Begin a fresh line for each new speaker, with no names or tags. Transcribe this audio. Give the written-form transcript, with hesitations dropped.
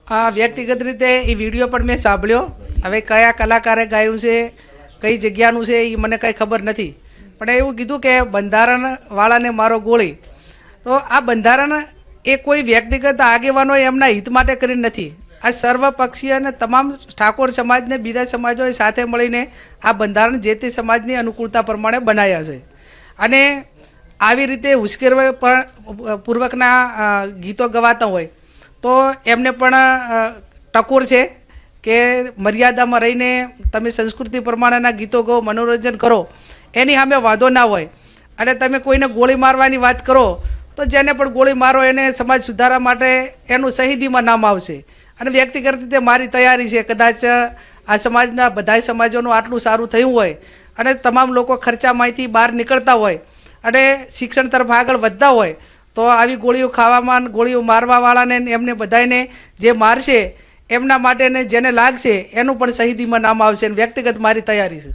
વ્યક્તિગત રીતે એ વિડીયો પણ મેં સાંભળ્યો. હવે કયા કલાકારે ગાયું છે, કઈ જગ્યાનું છે એ મને કાંઈ ખબર નથી. પણ એવું કીધું કે બંધારણવાળાને મારો ગોળી. તો આ બંધારણ એ કોઈ વ્યક્તિગત આગેવાનો એમના હિત માટે કરીને નથી. આ સર્વપક્ષીય અને તમામ ઠાકોર સમાજને બીજા સમાજોએ સાથે મળીને આ બંધારણ જે તે સમાજની અનુકૂળતા પ્રમાણે બનાવ્યા છે. અને આવી રીતે ઉશ્કેરવા પૂર્વકના ગીતો ગવાતા હોય તો એમને પણ ટકોર છે કે મર્યાદામાં રહીને તમે સંસ્કૃતિ પ્રમાણેના ગીતો ગો, મનોરંજન કરો, એની સામે વાંધો ના હોય. અને તમે કોઈને ગોળી મારવાની વાત કરો તો જેને પણ ગોળી મારો એને સમાજ સુધારા માટે એનું શહીદીમાં નામ આવશે. અને વ્યક્તિગત રીતે મારી તૈયારી છે, કદાચ આ સમાજના બધા સમાજોનું આટલું સારું થયું હોય અને તમામ લોકો ખર્ચામાંથી બહાર નીકળતા હોય અને શિક્ષણ તરફ આગળ વધતા હોય તો આવી ગોળીઓ ખાવામાં, ગોળીઓ મારવાવાળાને એમને બધાને જે મારશે એમના માટે જેને લાગશે એનું પણ શહીદીમાં નામ આવશે. વ્યક્તિગત મારી તૈયારી છે.